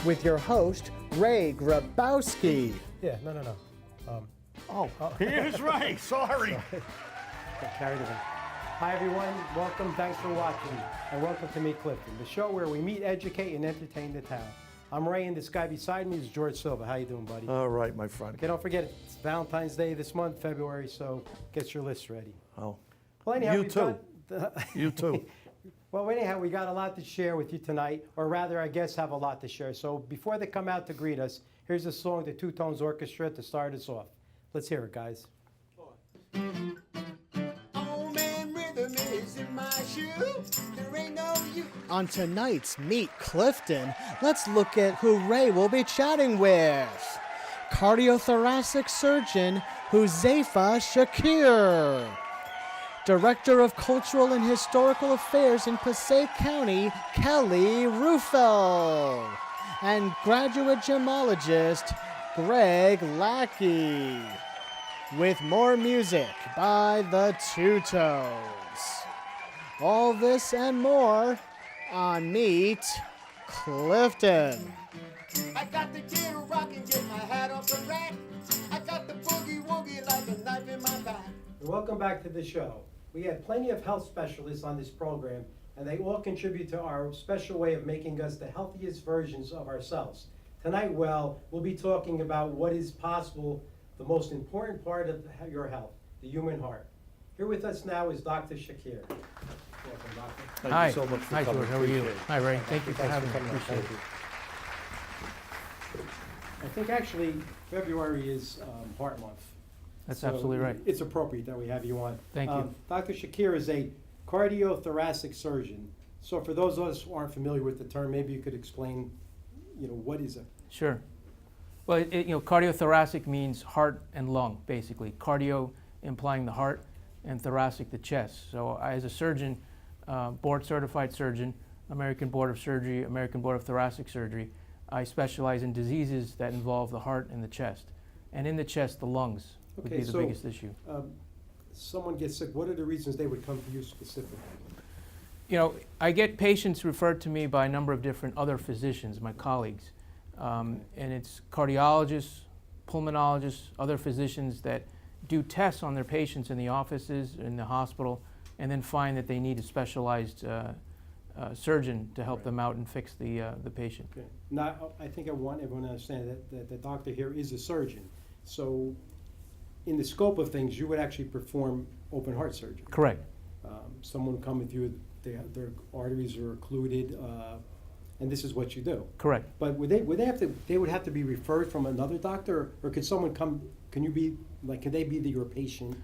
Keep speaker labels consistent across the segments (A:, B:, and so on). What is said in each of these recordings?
A: with your host, Ray Grabowski.
B: Yeah, no.
C: He is right. Sorry.
B: Got carried away. Hi, everyone. Welcome. Thanks for watching. And welcome to Meet Clifton, the show where we meet, educate, and entertain the town. I'm Ray, and this guy beside me is George Silva. How you doing, buddy?
C: All right, my friend.
B: Okay, don't forget, it's Valentine's Day this month, February, so get your list ready.
C: Oh,
B: Well, anyhow,
C: you too. You too.
B: Well, anyhow, we got a lot to share with you tonight, or rather, I guess, have a lot to share. So before they come out to greet us, here's a song, the Two Tones Orchestra, to start us off. Let's hear it, guys.
D: Old man rhythm is in my shoe. There ain't no use.
A: On tonight's Meet Clifton, let's look at who Ray will be chatting with. Cardiothoracic surgeon Huzaifa Shakir. Director of Cultural and Historical Affairs in Passaic County, Kelly Ruffel. And graduate gemologist, Greg Lacki. With more music by the Two Tones. All this and more on Meet Clifton.
D: I got to get a rock and get my hat off the rack. I got the boogie woogie like a knife in my back.
B: Welcome back to the show. We had plenty of health specialists on this program, and they all contribute to our special way of making us the healthiest versions of ourselves. Tonight, we'll be talking about what is possible, the most important part of your health, the human heart. Here with us now is Dr. Shakir. Welcome, Doctor.
C: Thank
E: Hi.
C: you so much for
E: Hi,
C: coming.
E: George. How are you?
C: Appreciate it.
E: Hi, Ray. Thank you for
B: Thanks
E: having me.
B: coming out.
E: Appreciate
B: Thank
E: it.
B: you. I think actually February is Heart Month.
E: That's
B: So
E: absolutely right.
B: It's appropriate that we have you on.
E: Thank you.
B: Dr. Shakir is a cardiothoracic surgeon. So for those of us who aren't familiar with the term, maybe you could explain, what is it?
E: Sure. Well, cardiothoracic means heart and lung, basically. Cardio implying the heart, and thoracic the chest. So I, as a surgeon, board-certified surgeon, American Board of Surgery, American Board of Thoracic Surgery, I specialize in diseases that involve the heart and the chest. And in the chest, the lungs would be the biggest issue.
B: Someone gets sick, what are the reasons they would come to you specifically?
E: I get patients referred to me by a number of different other physicians, my colleagues. And it's cardiologists, pulmonologists, other physicians that do tests on their patients in the offices, in the hospital, and then find that they need a specialized surgeon to help them out and fix the patient.
B: Okay. Now, I think I want everyone to understand that the doctor here is a surgeon. So in the scope of things, you would actually perform open heart surgery.
E: Correct.
B: Someone would come with you, their arteries are occluded, and this is what you do.
E: Correct.
B: But would they have to be referred from another doctor, or could someone come, can they be your patient,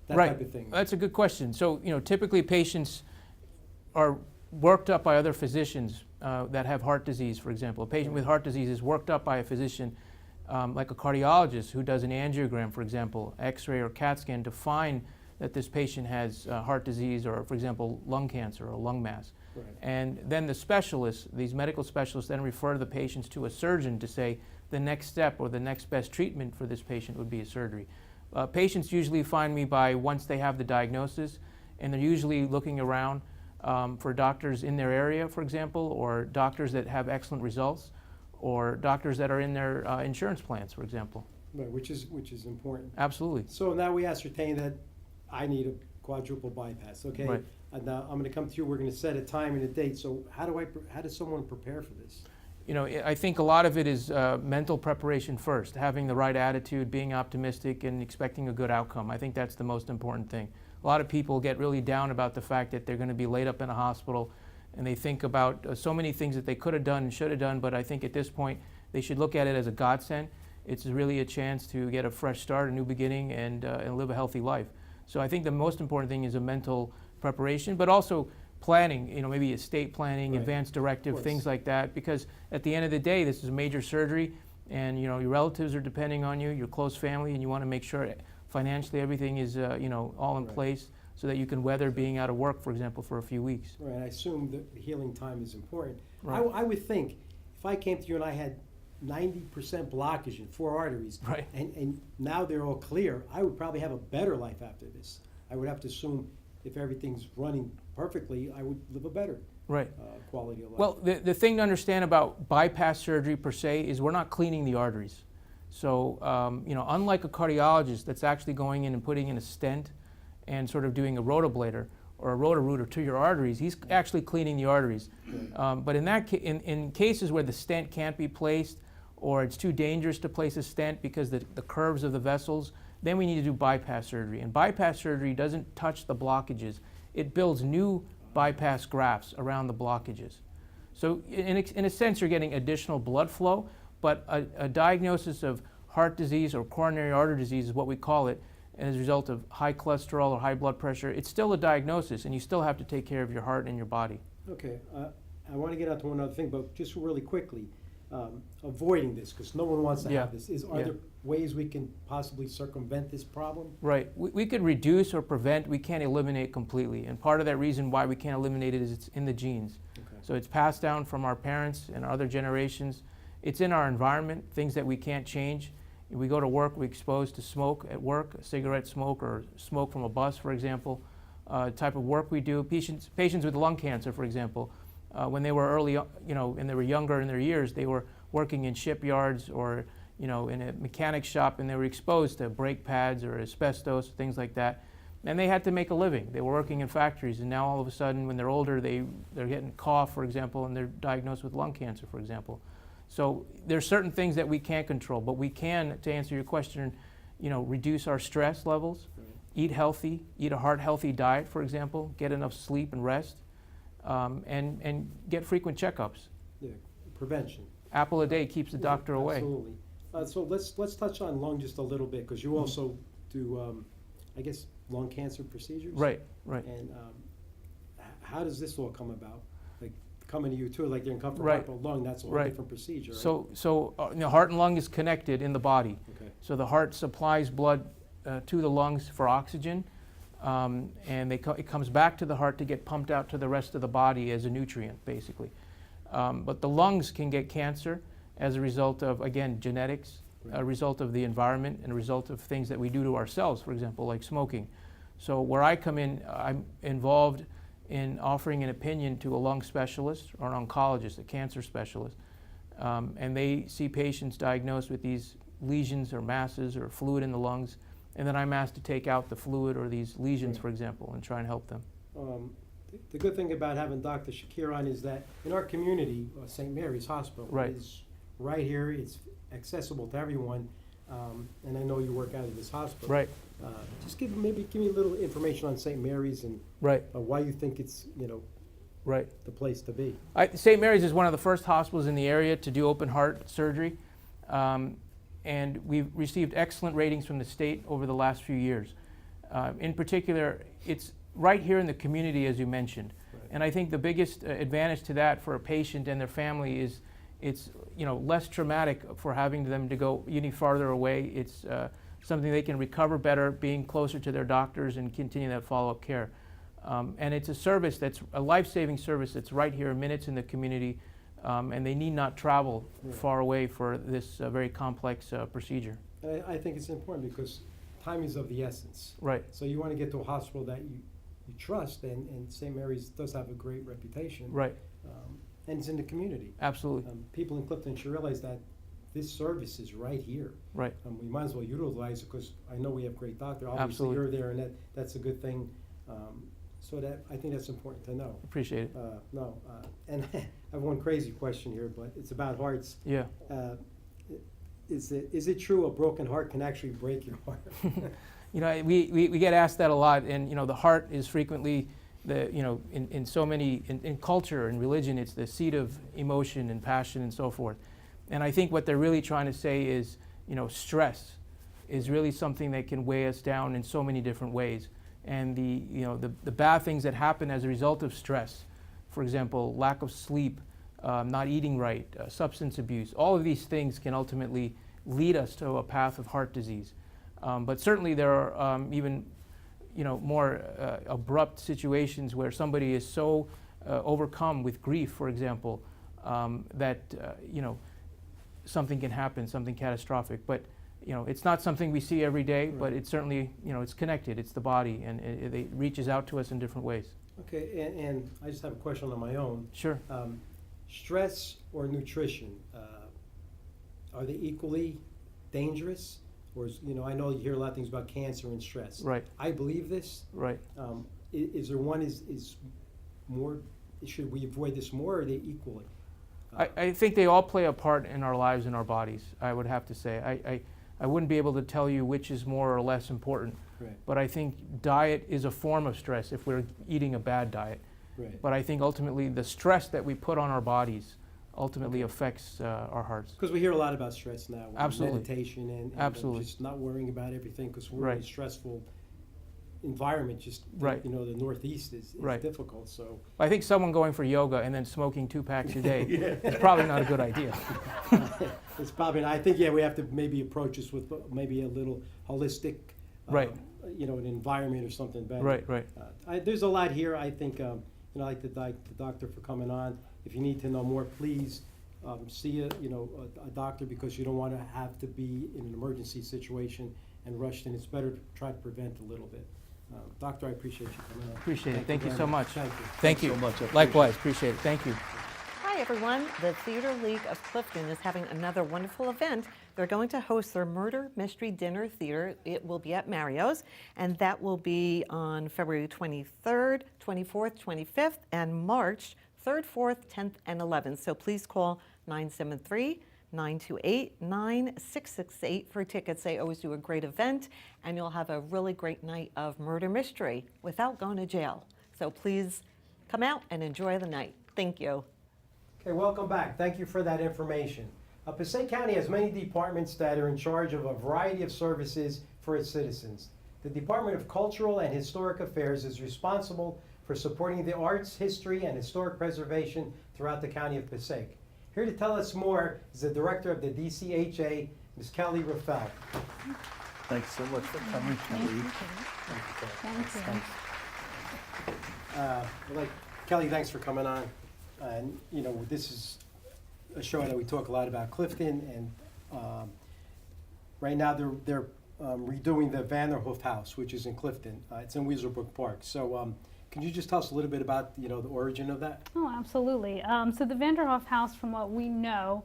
B: that
E: Right.
B: type of thing?
E: That's a good question. So, typically patients are worked up by other physicians that have heart disease, for example. A patient with heart disease is worked up by a physician like a cardiologist who does an angiogram, for example, X-ray or CAT scan to find that this patient has heart disease or, for example, lung cancer or lung mass.
B: Right.
E: And then the specialists, these medical specialists, then refer the patients to a surgeon to say the next step or the next best treatment for this patient would be a surgery. Patients usually find me by once they have the diagnosis, and they're usually looking around for doctors in their area, for example, or doctors that have excellent results, or doctors that are in their insurance plans, for example.
B: Right, which is important.
E: Absolutely.
B: So now we ascertain that I need a quadruple bypass, okay?
E: Right.
B: And now I'm going to come to you. We're going to set a time and a date. So how does someone prepare for this?
E: I think a lot of it is mental preparation first, having the right attitude, being optimistic, and expecting a good outcome. I think that's the most important thing. A lot of people get really down about the fact that they're going to be laid up in a hospital, and they think about so many things that they could have done and should have done, but I think at this point they should look at it as a godsend. It's really a chance to get a fresh start, a new beginning, and live a healthy life. So I think the most important thing is a mental preparation, but also planning, maybe estate planning,
B: Right.
E: advance directive, things like that, because at the end of the day, this is a major surgery, and your relatives are depending on you, your close family, and you want to make sure financially everything is all in
B: Right.
E: place so that you can weather being out of work, for example, for a few weeks.
B: Right, I assume that the healing time is important.
E: Right.
B: I would think if I came to you and I had 90% blockage in 4 arteries,
E: Right.
B: and now they're all clear, I would probably have a better life after this. I would have to assume if everything's running perfectly, I would live a better
E: Right.
B: quality of life.
E: Well, the thing to understand about bypass surgery per se is we're not cleaning the arteries. So, unlike a cardiologist that's actually going in and putting in a stent and sort of doing a rotablator or a rotor-rooter to your arteries, he's actually cleaning the arteries. But in cases where the stent can't be placed or it's too dangerous to place a stent because the curves of the vessels, then we need to do bypass surgery. And bypass surgery doesn't touch the blockages. It builds new bypass grafts around the blockages. So in a sense, you're getting additional blood flow, but a diagnosis of heart disease or coronary artery disease is what we call it, and as a result of high cholesterol or high blood pressure, it's still a diagnosis, and you still have to take care of your heart and your body.
B: Okay, I want to get out to one other thing, but just really quickly, avoiding this, because no one wants to have this. Are there ways we can possibly circumvent this problem?
E: Right. We could reduce or prevent. We can't eliminate completely. And part of that reason why we can't eliminate it is it's in the genes.
B: Okay.
E: So it's passed down from our parents and other generations. It's in our environment, things that we can't change. If we go to work, we're exposed to smoke at work, cigarette smoke or smoke from a bus, for example. Type of work we do. Patients with lung cancer, for example, when they were early, and they were younger in their years, they were working in shipyards or, in a mechanic shop, and they were exposed to brake pads or asbestos, things like that. And they had to make a living. They were working in factories, and now all of a sudden, when they're older, they're getting cough, for example, and they're diagnosed with lung cancer, for example. So there's certain things that we can't control, but we can, to answer your question, reduce our stress levels, eat healthy, eat a heart-healthy diet, for example, get enough sleep and rest, and get frequent checkups.
B: Yeah, prevention.
E: Apple a day keeps the doctor away.
B: Absolutely. So let's touch on lung just a little bit, because you also do, I guess, lung cancer procedures?
E: Right.
B: And how does this all come about? Like, coming to you too, like they're in comfort
E: Right.
B: but lung, that's a whole
E: Right.
B: different procedure, right?
E: So heart and lung is connected in the body.
B: Okay.
E: So the heart supplies blood to the lungs for oxygen, and it comes back to the heart to get pumped out to the rest of the body as a nutrient, basically. But the lungs can get cancer as a result of, again, genetics, a result of the environment, and a result of things that we do to ourselves, for example, like smoking. So where I come in, I'm involved in offering an opinion to a lung specialist or an oncologist, a cancer specialist, and they see patients diagnosed with these lesions or masses or fluid in the lungs, and then I'm asked to take out the fluid or these lesions, for example, and try and help them.
B: The good thing about having Dr. Shakir on is that in our community, St. Mary's Hospital
E: Right.
B: is right here. It's accessible to everyone, and I know you work out of this hospital.
E: Right.
B: Just give me a little information on St. Mary's and
E: Right.
B: why you think it's
E: Right.
B: the place to be.
E: St. Mary's is one of the first hospitals in the area to do open heart surgery, and we've received excellent ratings from the state over the last few years. In particular, it's right here in the community, as you mentioned.
B: Right.
E: And I think the biggest advantage to that for a patient and their family is it's less traumatic for having them to go any farther away. It's something they can recover better, being closer to their doctors and continue that follow-up care. And it's a service that's a life-saving service that's right here, minutes in the community, and they need not travel far away for this very complex procedure.
B: And I think it's important because time is of the essence.
E: Right.
B: So you want to get to a hospital that you trust, and St. Mary's does have a great reputation.
E: Right.
B: And it's in the community.
E: Absolutely.
B: People in Clifton should realize that this service is right here.
E: Right.
B: We might as well utilize it because I know we have great doctor. Obviously,
E: Absolutely.
B: you're there, and that's a good thing. So I think that's important to know.
E: Appreciate it.
B: And I have one crazy question here, but it's about hearts.
E: Yeah.
B: Is it true a broken heart can actually break your heart?
E: We get asked that a lot, and the heart is frequently in so many in culture and religion, it's the seat of emotion and passion and so forth. And I think what they're really trying to say is, stress is really something that can weigh us down in so many different ways. And the bad things that happen as a result of stress, for example, lack of sleep, not eating right, substance abuse, all of these things can ultimately lead us to a path of heart disease. But certainly there are even more abrupt situations where somebody is so overcome with grief, for example, that something can happen, something catastrophic. But it's not something we see every day, but it's certainly, it's connected. It's the body, and it reaches out to us in different ways.
B: Okay, and I just have a question on my own.
E: Sure.
B: Stress or nutrition, are they equally dangerous? Or, I know you hear a lot of things about cancer and stress.
E: Right.
B: I believe this.
E: Right.
B: Is there one is more, should we avoid this more, or are they equally?
E: I think they all play a part in our lives and our bodies, I would have to say. I wouldn't be able to tell you which is more or less important.
B: Right.
E: But I think diet is a form of stress if we're eating a bad diet.
B: Right.
E: But I think ultimately the stress that we put on our bodies ultimately affects our hearts.
B: Because we hear a lot about stress now.
E: Absolutely.
B: Meditation and
E: Absolutely.
B: just not worrying about everything, because we're in
E: Right.
B: a stressful environment. Just,
E: Right.
B: the Northeast is
E: Right.
B: difficult. So
E: I think someone going for yoga and then smoking 2 packs a day is probably not a good idea.
B: it's probably, I think, we have to maybe approach this with maybe a little holistic,
E: Right.
B: An environment or something better.
E: Right, right.
B: There's a lot here. I think, I'd like to thank the doctor for coming on. If you need to know more, please see a doctor, because you don't want to have to be in an emergency situation and rushed in. It's better to try to prevent a little bit. Doctor, I appreciate you coming on.
E: Appreciate it. Thank you
B: very
E: so much.
B: Thank you.
E: Thank you.
C: so much. I appreciate
E: Likewise, appreciate it. Thank you.
F: Hi, everyone. The Theater League of Clifton is having another wonderful event. They're going to host their Murder Mystery Dinner Theater. It will be at Mario's, and that will be on February 23rd, 24th, 25th, and March 3rd, 4th, 10th, and 11th. So please call 973-928-9668 for tickets. They always do a great event, and you'll have a really great night of murder mystery without going to jail. So please come out and enjoy the night. Thank you.
B: Okay, welcome back. Thank you for that information. Passaic County has many departments that are in charge of a variety of services for its citizens. The Department of Cultural and Historic Affairs is responsible for supporting the arts, history, and historic preservation throughout the County of Passaic. Here to tell us more is the Director of the DCHA, Ms. Kelly Ruffel.
C: Thanks so much for coming, Kelly.
B: Kelly, thanks for coming on. And, this is a show that we talk a lot about Clifton, and right now they're redoing the Vanderhoof House, which is in Clifton. It's in Weaselbrook Park. So can you just tell us a little bit about, the origin of that?
G: Oh, absolutely. So the Vanderhoof House, from what we know,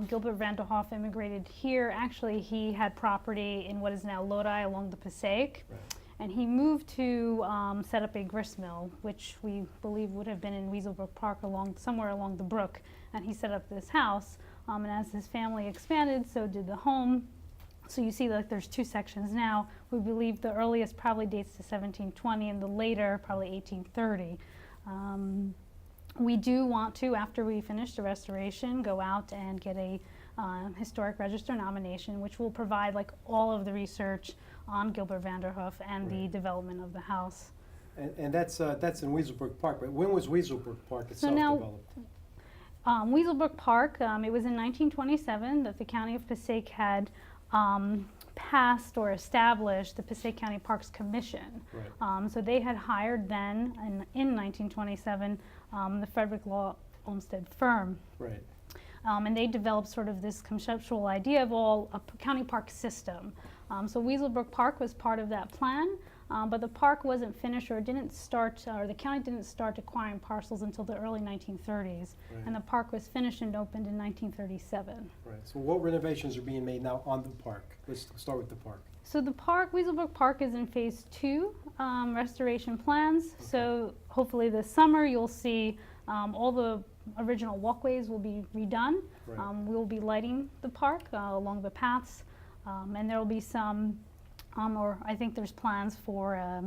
G: Gilbert Vanderhoof immigrated here. Actually, he had property in what is now Lodi along the Passaic.
B: Right.
G: And he moved to set up a grist mill, which we believe would have been in Weaselbrook Park, somewhere along the brook. And he set up this house. And as his family expanded, so did the home. So you see, there's 2 sections now. We believe the earliest probably dates to 1720, and the later probably 1830. We do want to, after we finish the restoration, go out and get a historic register nomination, which will provide all of the research on Gilbert Vanderhoof and the development of the house.
B: And that's in Weaselbrook Park. But when was Weaselbrook Park itself developed?
G: Weaselbrook Park, it was in 1927 that the County of Passaic had passed or established the Passaic County Parks Commission.
B: Right.
G: So they had hired then, in 1927, the Frederick Law Olmsted firm.
B: Right.
G: And they developed sort of this conceptual idea of a county park system. So Weaselbrook Park was part of that plan, but the park wasn't finished, or the county didn't start acquiring parcels until the early 1930s.
B: Right.
G: And the park was finished and opened in 1937.
B: Right. So what renovations are being made now on the park? Let's start with the park.
G: So the park, Weaselbrook Park, is in phase 2 restoration plans.
B: Okay.
G: So hopefully this summer you'll see all the original walkways will be redone.
B: Right.
G: We'll be lighting the park along the paths, and there will be some, or I think there's plans for a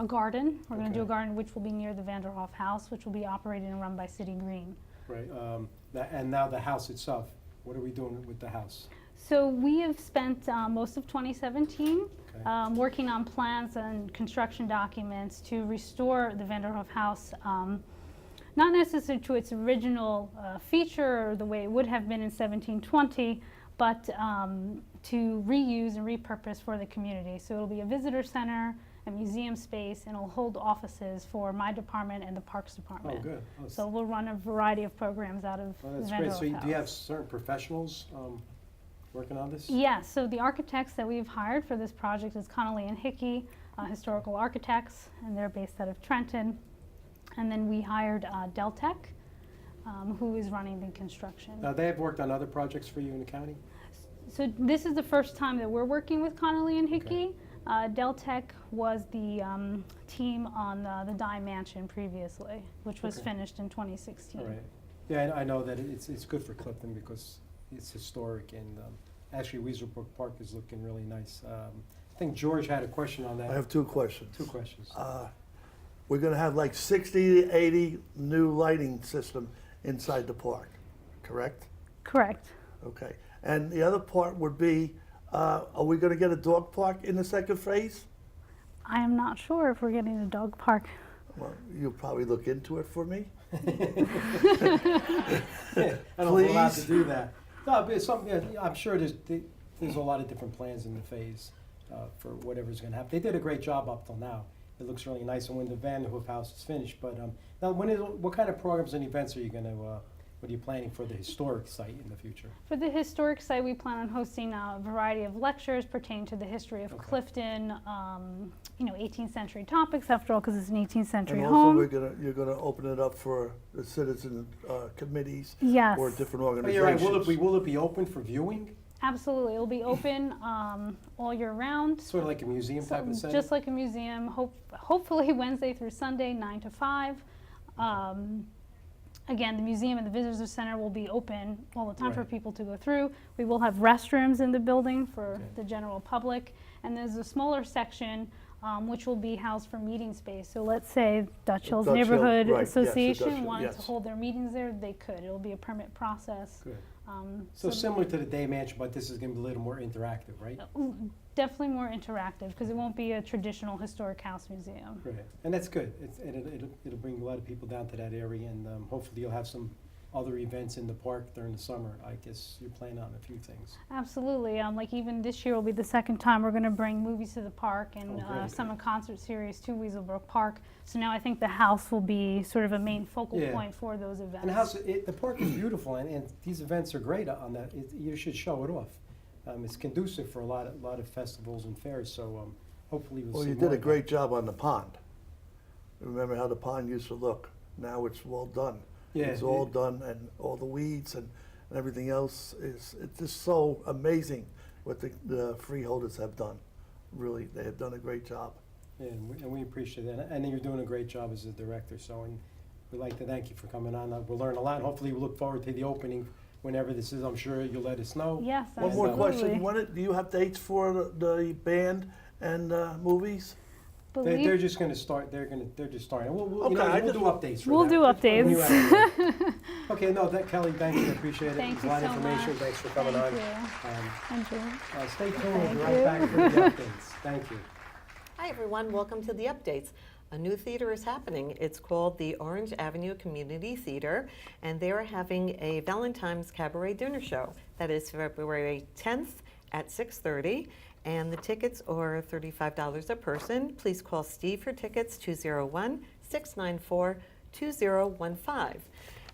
G: garden. We're going to do a garden which will be near the Vanderhoof House, which will be operated and run by City Green.
B: Right. And now the house itself. What are we doing with the house?
G: So we have spent most of 2017
B: Okay.
G: working on plans and construction documents to restore the Vanderhoof House, not necessarily to its original feature or the way it would have been in 1720, but to reuse and repurpose for the community. So it'll be a visitor center, a museum space, and it'll hold offices for my department and the Parks Department.
B: Oh, good.
G: So we'll run a variety of programs out of
B: Well,
G: the
B: that's great.
G: Vanderhoof
B: So
G: House.
B: do you have certain professionals working on this?
G: Yeah, so the architects that we've hired for this project is Connolly and Hickey, historical architects, and they're based out of Trenton. And then we hired Deltec, who is running the construction.
B: Now, they have worked on other projects for you in the county?
G: So this is the first time that we're working with Connolly and Hickey. Deltec was the team on the Dye Mansion previously, which was finished in 2016.
B: All right. Yeah, I know that it's good for Clifton because it's historic, and actually Weaserbrook Park is looking really nice. I think George had a question on that.
C: I have two questions.
B: Two questions.
C: We're gonna have like 60 to 80 new lighting system inside the park, correct?
G: Correct.
C: Okay. And the other part would be, are we gonna get a dog park in the second phase?
G: I am not sure if we're getting a dog park.
C: Well, you'll probably look into it for me.
B: I don't know if we're allowed to
C: Please.
B: do that. No, but it's something, yeah, I'm sure there's a lot of different plans in the phase for whatever's gonna happen. They did a great job up till now. It looks really nice, and when the Van Hoof house is finished, but now what kind of programs and events are you gonna, what are you planning for the historic site in the future?
G: For the historic site, we plan on hosting a variety of lectures pertaining to the history of Clifton, 18th century topics, after all, because it's an 18th century
C: And also,
G: home.
C: you're gonna open it up for the citizen committees
G: Yes.
C: or different
B: Oh, you're right.
C: organizations.
B: Will it be open for viewing?
G: Absolutely, it'll be open all year round.
B: Sort of like a museum type of setting?
G: Just like a museum, hopefully Wednesday through Sunday, 9 to 5. Again, the museum and the visitor center will be open all the time for
B: Right.
G: people to go through. We will have restrooms in the building for the general public. And there's a smaller section which will be housed for meeting space. So let's say Dutch Hills
C: Dutch Hill,
G: Neighborhood
C: right, yes, the
G: Association
C: Dutch Hill,
G: wanted to
C: yes.
G: hold their meetings there, they could. It'll be a permit process.
B: Good. So similar to the Day Mansion, but this is gonna be a little more interactive, right?
G: Definitely more interactive because it won't be a traditional historic house museum.
B: Right, and that's good. It'll bring a lot of people down to that area, and hopefully you'll have some other events in the park during the summer. I guess you're planning on a few things.
G: Absolutely. Like even this year will be the second time we're going to bring movies to the park and
B: great.
G: summer concert series to Weaselbrook Park. So now I think the house will be sort of a main focal
B: Yeah.
G: point for those events.
B: And the park is beautiful, and these events are great on that. You should show it off. It's conducive for a lot of festivals and fairs, so hopefully we'll
C: Well,
B: see
C: you
B: more
C: did a
B: of
C: great job on the pond. Remember how the pond used to look? Now it's all done.
B: Yeah,
C: It's all done, and all the weeds and everything else it's just so amazing what the freeholders have done. Really, they have done a great job.
B: Yeah, and we appreciate that. And you're doing a great job as a director, so and we'd like to thank you for coming on. We'll learn a lot, and hopefully we look forward to the opening whenever this is. I'm sure you'll let us know.
G: Yes,
C: One more
G: absolutely.
C: question. Do you have dates for the band and movies?
B: They're just going to start. They're just starting. We'll
C: Okay,
B: we'll do updates. For
G: We'll
B: that.
G: do
B: When you
G: updates.
B: have- Okay, no, Kelly, thank you. I appreciate it.
G: Thank
B: It's
G: you
B: a lot of
G: so
B: information.
G: much.
B: Thanks for coming
G: Thank
B: on.
G: you. Enjoy.
B: Stay tuned.
G: Thank
B: We'll be right
G: you.
B: back for the updates. Thank you.
F: Hi, everyone. Welcome to the updates. A new theater is happening. It's called the Orange Avenue Community Theater, and they are having a Valentine's Cabaret dinner show. That is February 10th at 6:30, and the tickets are $35 a person. Please call Steve for tickets, 201-694-2015.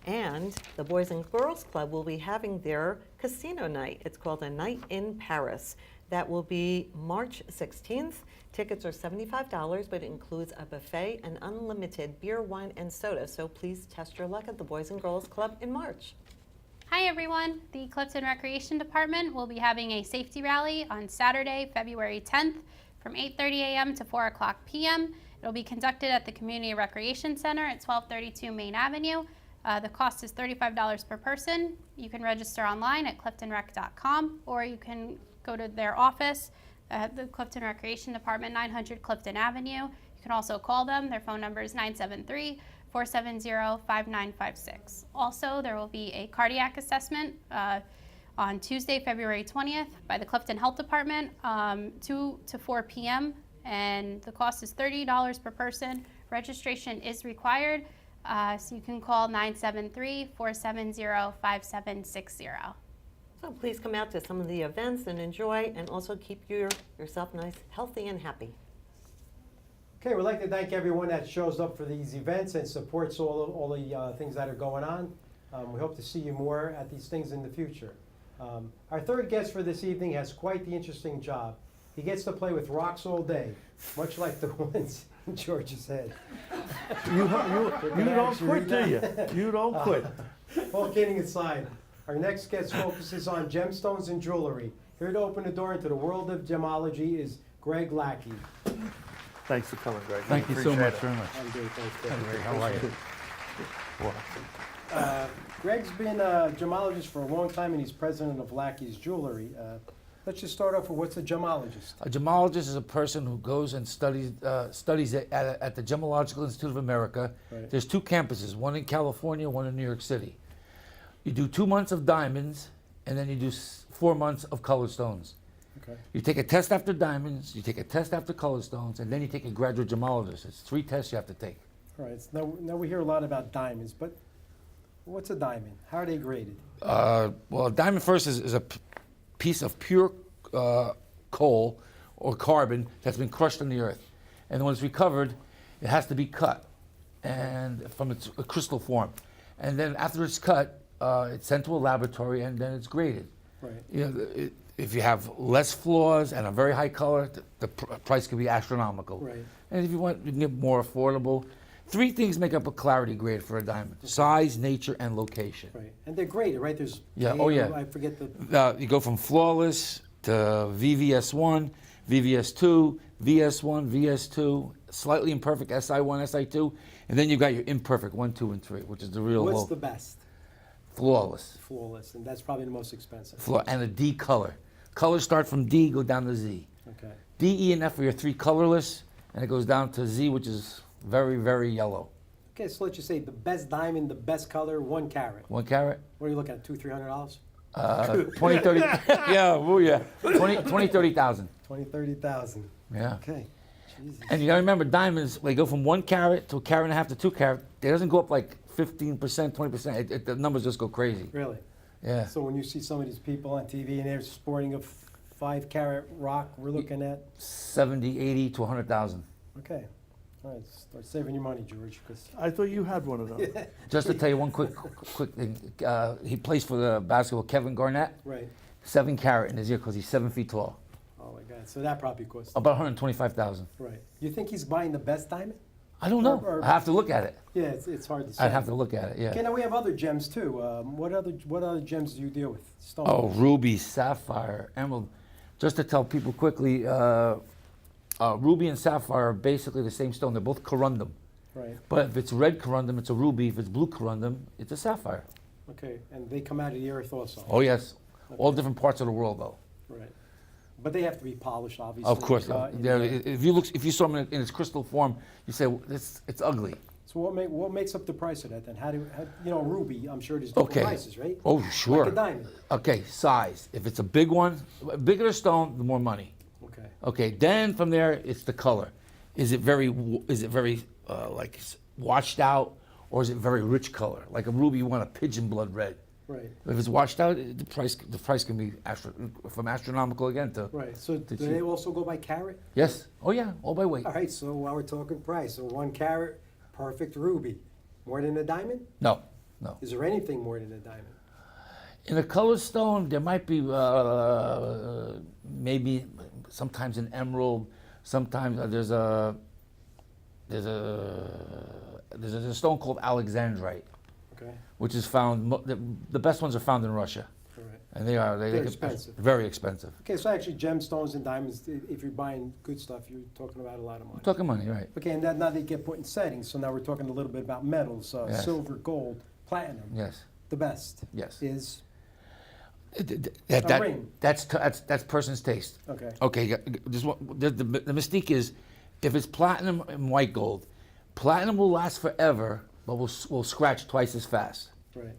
F: And the Boys and Girls Club will be having their casino night. It's called A Night in Paris. That will be March 16th. Tickets are $75, but it includes a buffet and unlimited beer, wine, and soda. So please test your luck at the Boys and Girls Club in March.
H: Hi everyone, the Clifton Recreation Department will be having a safety rally on Saturday, February 10th from 8:30 a.m. to 4 o'clock p.m. It will be conducted at the Community Recreation Center at 1232 Main Avenue. The cost is $35 per person. You can register online at cliftonrec.com, or you can go to their office at the Clifton Recreation Department, 900 Clifton Avenue. You can also call them. Their phone number is 973-470-5956. Also, there will be a cardiac assessment on Tuesday, February 20th by the Clifton Health Department, 2 to 4 p.m. And the cost is $30 per person. Registration is required, so you can call 973-470-5760.
F: So please come out to some of the events and enjoy, and also keep yourself nice, healthy, and happy.
B: Okay, we'd like to thank everyone that shows up for these events and supports all the things that are going on. We hope to see you more at these things in the future. Our third guest for this evening has quite the interesting job. He gets to play with rocks all day, much like the ones in George's head.
C: You don't quit, do you? You don't quit.
B: All kidding aside, our next guest focuses on gemstones and jewelry. Here to open the door into the world of gemology is Greg Lacki.
C: Thanks for coming, Greg.
I: Thank you so
C: Appreciate
I: much
C: it.
I: very much.
B: I'm good, thanks, Greg.
I: How are you?
B: Greg's been a gemologist for a long time, and he's president of Lacki's Jewelry. Let's just start off with what's a gemologist?
I: A gemologist is a person who goes and studies at the Gemological Institute of America.
B: Right.
I: There's 2 campuses, one in California, one in New York City. You do 2 months of diamonds, and then you do 4 months of colored stones.
B: Okay.
I: You take a test after diamonds, you take a test after colored stones, and then you take a graduate gemologist. It's 3 tests you have to take.
B: All right. So now we hear a lot about diamonds, but what's a diamond? How are they graded?
I: Well, a diamond first is a piece of pure coal or carbon that's been crushed in the earth. And when it's recovered, it has to be cut and from its crystal form. And then after it's cut, it's sent to a laboratory and then it's graded.
B: Right.
I: You know, if you have less flaws and a very high color, the price could be astronomical.
B: Right.
I: And if you want, you can get more affordable. 3 things make up a clarity grade for a diamond: size, nature, and location.
B: Right. And they're graded, right? There's
I: Yeah, oh, yeah.
B: I forget the.
I: You go from flawless to VVS1, VVS2, VS1, VS2, slightly imperfect SI1, SI2, and then you've got your imperfect 1, 2, and 3, which is the real
B: What's
I: low.
B: the best?
I: Flawless.
B: Flawless, and that's probably the most expensive.
I: And a D color. Colors start from D, go down to Z.
B: Okay.
I: D, E, and F are your 3 colorless, and it goes down to Z, which is very, very yellow.
B: Okay, so let's just say the best diamond, the best color, 1 carat.
I: 1 carat.
B: What are you looking at? $200-$300?
I: 20, 30, yeah, oh yeah, 20, 30,000.
B: 20, 30,000.
I: Yeah.
B: Okay. Jesus.
I: And you gotta remember, diamonds, they go from 1 carat to 1.5 carat to 2 carat. It doesn't go up like 15%, 20%. The numbers just go crazy.
B: Really?
I: Yeah.
B: So when you see some of these people on TV and they're sporting a 5 carat rock, we're looking at.
I: 70, 80 to 100,000.
B: Okay. All right, start saving your money, George, because.
C: I thought you had one of those.
I: Just to tell you one quick thing, he plays for the basketball, Kevin Garnett,
B: Right.
I: 7 carat in his ear because he's 7 feet tall.
B: Oh my God. So that probably costs.
I: About 125,000.
B: Right. You think he's buying the best diamond?
I: I don't know.
B: Or-
I: I have to look at it.
B: Yeah, it's hard to say.
I: I'd have to look at it. Yeah.
B: Okay, now we have other gems too. What other gems do you deal with? Stone.
I: Oh, ruby, sapphire, emerald. Just to tell people quickly, ruby and sapphire are basically the same stone. They're both corundum.
B: Right.
I: But if it's red corundum, it's a ruby. If it's blue corundum, it's a sapphire.
B: Okay, and they come out of the earth also.
I: Oh yes, all different parts of the world though.
B: Right. But they have to be polished, obviously.
I: Of course.
B: in
I: Yeah,
B: the-
I: if you saw them in its crystal form, you say well, it's ugly.
B: So what makes up the price of that then? How ruby? I'm sure there's different
I: Okay.
B: prices, right?
I: Oh sure.
B: Like a diamond.
I: Okay, size. If it's a big one, bigger the stone, the more money.
B: Okay.
I: Okay, then from there it's the color. Is it very like washed out, or is it very rich color? Like a ruby, you want a pigeon blood red.
B: Right.
I: If it's washed out, the price can be from astronomical again to
B: Right. So do
I: cheap.
B: they also go by carat?
I: yes. Oh yeah, all by weight.
B: All right. So while we're talking price, so 1 carat, perfect ruby, more than a diamond?
I: No.
B: Is there anything more than a diamond?
I: In a colored stone, there might be maybe sometimes an emerald. Sometimes there's a stone called Alexandrite,
B: Okay.
I: which is found. The best ones are found in Russia,
B: All right.
I: and they're
B: They're expensive.
I: Very expensive.
B: Okay. So actually, gemstones and diamonds, if you're buying good stuff, you're talking about a lot of money.
I: Talking money, right?
B: Okay, and now they get put in settings. So now we're talking a little bit about metals:
I: Yes.
B: silver, gold, platinum.
I: Yes.
B: The best
I: Yes.
B: is
I: That,
B: ring.
I: that's person's taste.
B: okay.
I: Okay, the mystique is, if it's platinum and white gold, platinum will last forever, but will scratch twice as fast.
B: Right.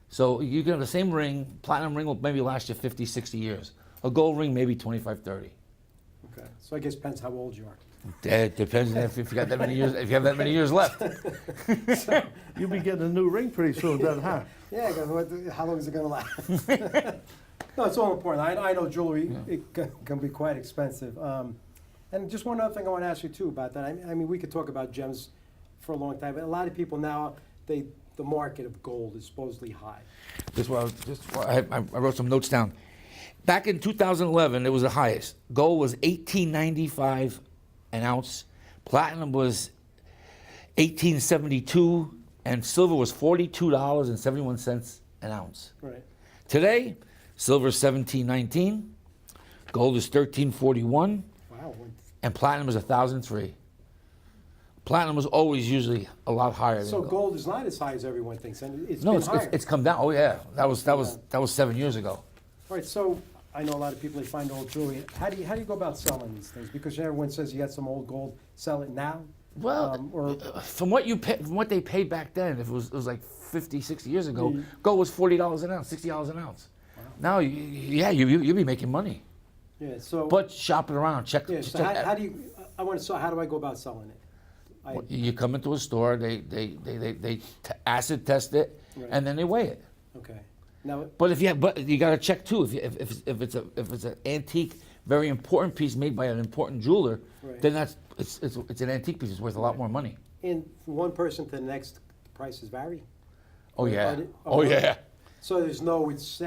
I: So you can have the same ring, platinum ring will maybe last you 50, 60 years. A gold ring, maybe 25, 30.
B: Okay. So I guess depends how old you are.
I: It depends if you got that many years, if you have that many years left.
C: You'll be getting a new ring pretty soon, then, huh?
B: Yeah. How long is it going to last? No, it's all important. I know jewelry can be quite expensive. And just one other thing I want to ask you too about that. I mean, we could talk about gems for a long time. But a lot of people now they the market of gold is supposedly high?
I: I wrote some notes down. Back in 2011, it was the highest. Gold was $18.95 an ounce. Platinum was $18.72, and silver was $42.71 an ounce.
B: Right.
I: Today, silver is $17.19, gold is $13.41,
B: Wow.
I: and platinum is $1,003. Platinum was always usually a lot higher
B: So
I: than
B: gold is not as high as everyone thinks, and it's
I: No,
B: been
I: it's,
B: higher.
I: it's come down. Oh yeah, that was 7 years ago.
B: All right, so I know a lot of people, they find old jewelry. How do you go about selling these things? Because everyone says you got some old gold, sell it now?
I: Well,
B: Or
I: from what they paid back then, if it was like 50, 60 years ago, gold was $40 an ounce, $60 an ounce.
B: Wow.
I: Now, you'll be making money.
B: yeah, so
I: But shop it around, check.
B: yeah, so
I: check
B: how do you? I want to. So how do I go about selling it?
I: You come into a store, they acid test it,
B: Right.
I: and then they weigh it.
B: Okay. Now,
I: But you got to check too. If it's an antique, very important piece made by an important jeweler,
B: Right.
I: then it's an antique piece. It's worth a lot more money.
B: in from one person to the next, the prices vary.
I: Oh yeah.
B: Oh,
I: Oh yeah.
B: So there's no it's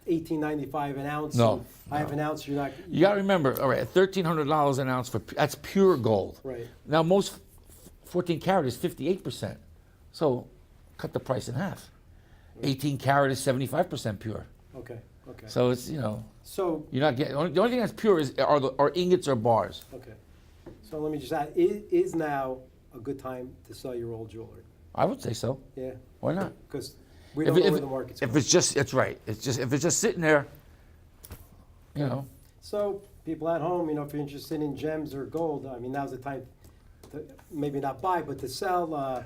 B: $18.95 an ounce.
I: No,
B: and I have an ounce. You're not.
I: You got to remember, all right, $1,300 an ounce that's pure gold.
B: Right.
I: Now most 14 karat is 58%, so cut the price in half. 18 karat is 75% pure.
B: Okay. Okay.
I: So it's
B: So
I: you're not getting the only thing that's pure are ingots or bars.
B: okay. So let me just add: is now a good time to sell your old jewelry?
I: I would say so.
B: Yeah.
I: Why not?
B: Because we don't know where the market's going.
I: If it's right. If it's just sitting there,
B: So people at home, if you're interested in gems or gold, I mean, now's the time to maybe not buy, but to sell.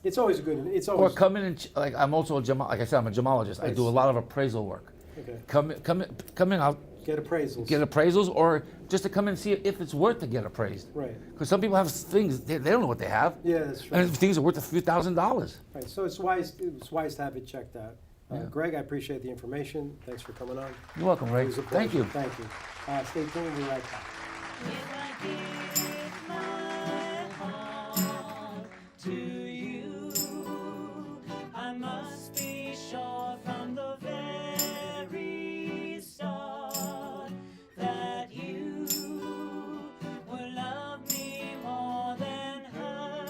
B: It's always a good. It's
I: Or
B: always
I: come in and like I'm also like I said, I'm a gemologist. I do a lot of appraisal work.
B: okay.
I: Come in. I'll
B: Get appraisals.
I: get appraisals, or just to come in and see if it's worth to get appraised.
B: Right.
I: Because some people have things they don't know what they have,
B: Yeah, that's true.
I: and things are worth a few $1,000s.
B: Right. So it's wise to have it checked out.
I: Yeah.
B: Greg, I appreciate the information. Thanks for coming on.
I: You're welcome,
B: It
I: Ray.
B: was a
I: Thank
B: pleasure.
I: you.
B: Thank you. Stay tuned. We'll be right back.
J: I must be sure from the very start that you will love me more than her.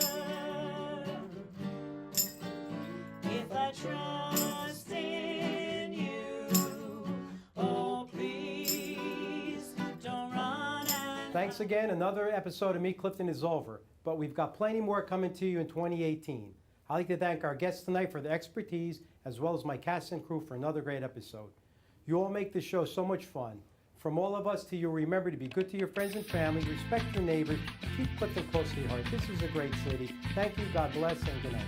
J: If I trust in you, oh please don't run and
B: Thanks again. Another episode of Meet Clifton is over, but we've got plenty more coming to you in 2018. I'd like to thank our guests tonight for their expertise, as well as my cast and crew for another great episode. You all make this show so much fun. From all of us to you, remember to be good to your friends and family, respect your neighbors, keep Clifton close to your heart. This is a great city. Thank you, God bless, and good night.